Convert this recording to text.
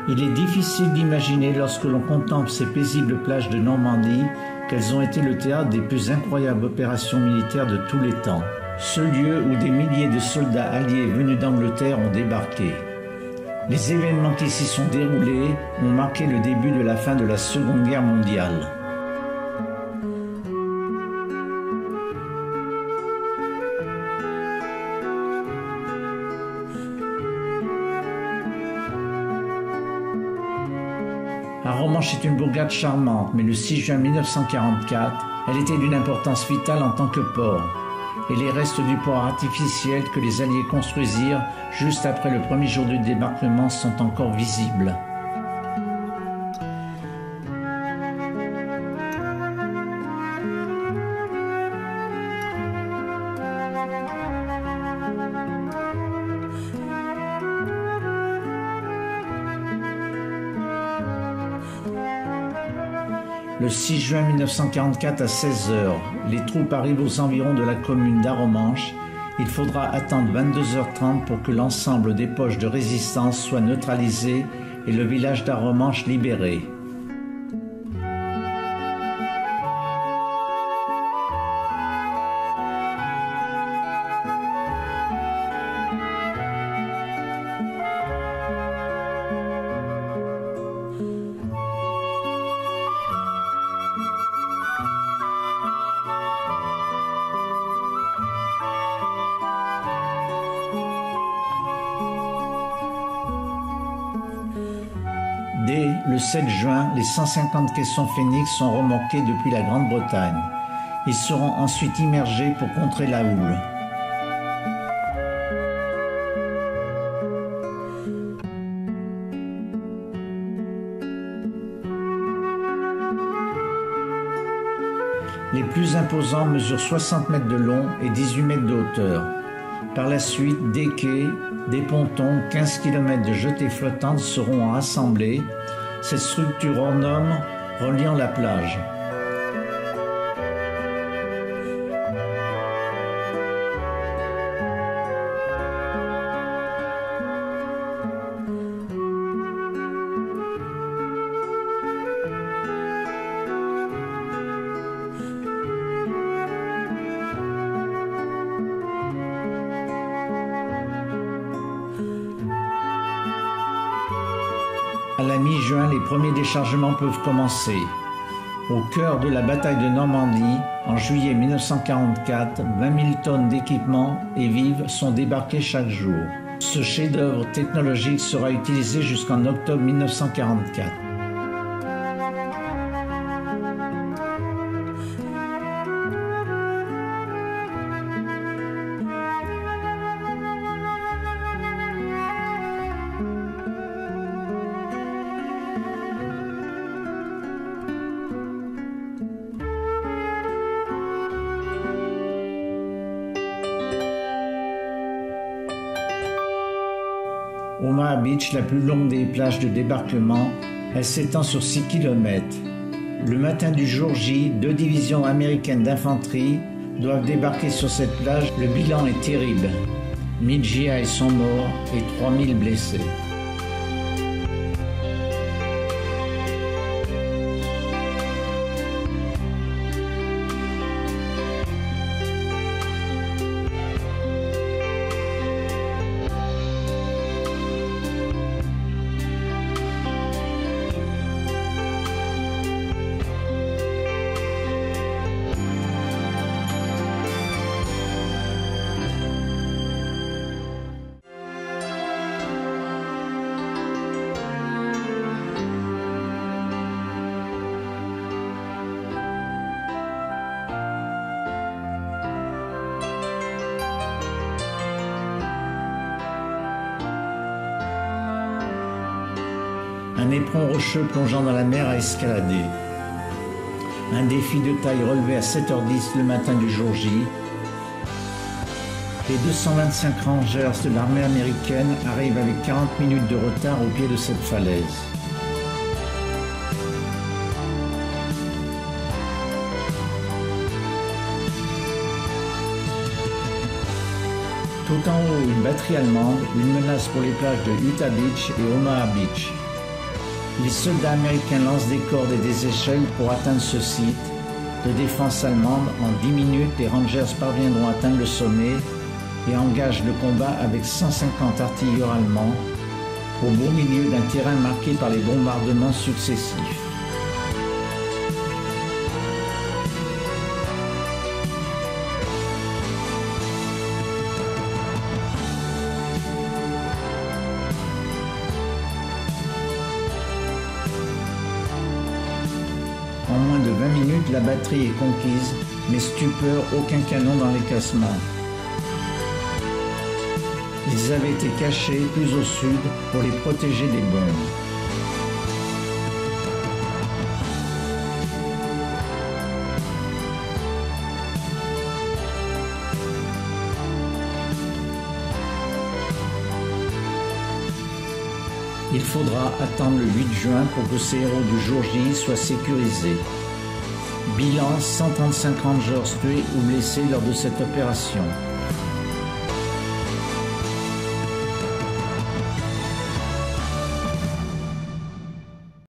Il est difficile d'imaginer lorsque l'on contemple ces paisibles plages de Normandie qu'elles ont été le théâtre des plus incroyables opérations militaires de tous les temps. Ce lieu où des milliers de soldats alliés venus d'Angleterre ont débarqué. Les événements qui s'y sont déroulés ont marqué le début de la fin de la Seconde Guerre mondiale. Arromanches est une bourgade charmante, mais le 6 juin 1944, elle était d'une importance vitale en tant que port. Et les restes du port artificiel que les Alliés construisirent juste après le premier jour du débarquement sont encore visibles. Le 6 juin 1944 à 16 h, les troupes arrivent aux environs de la commune d'Arromanches. Il faudra attendre 22h30 pour que l'ensemble des poches de résistance soient neutralisées et le village d'Arromanches libéré. Dès le 7 juin, les 150 caissons Phénix sont remorqués depuis la Grande-Bretagne. Ils seront ensuite immergés pour contrer la houle. Les plus imposants mesurent 60 mètres de long et 18 mètres de hauteur. Par la suite, des quais, des pontons, 15 km de jetées flottantes seront assemblés. Cette structure hors norme reliant la plage. À la mi-juin, les premiers déchargements peuvent commencer. Au cœur de la bataille de Normandie, en juillet 1944, 20 000 tonnes d'équipements et vivres sont débarqués chaque jour. Ce chef-d'œuvre technologique sera utilisé jusqu'en octobre 1944. Omaha Beach, la plus longue des plages de débarquement, elle s'étend sur 6 km. Le matin du jour J, 2 divisions américaines d'infanterie doivent débarquer sur cette plage. Le bilan est terrible. 1000 GI sont morts et 3000 blessés. Un éperon rocheux plongeant dans la mer à escalader. Un défi de taille relevé à 7h10 le matin du jour J. Les 225 Rangers de l'armée américaine arrivent avec 40 minutes de retard au pied de cette falaise. Tout en haut, une batterie allemande, une menace pour les plages de Utah Beach et Omaha Beach. Les soldats américains lancent des cordes et des échelles pour atteindre ce site de défense allemande. En 10 minutes, les Rangers parviendront à atteindre le sommet et engagent le combat avec 150 artilleurs allemands au beau milieu d'un terrain marqué par les bombardements successifs. En moins de 20 minutes, la batterie est conquise, mais stupeur, aucun canon dans les cassements. Ils avaient été cachés plus au sud pour les protéger des bombes. Il faudra attendre le 8 juin pour que ces héros du jour J soient sécurisés. Bilan 135 Rangers tués ou blessés lors de cette opération.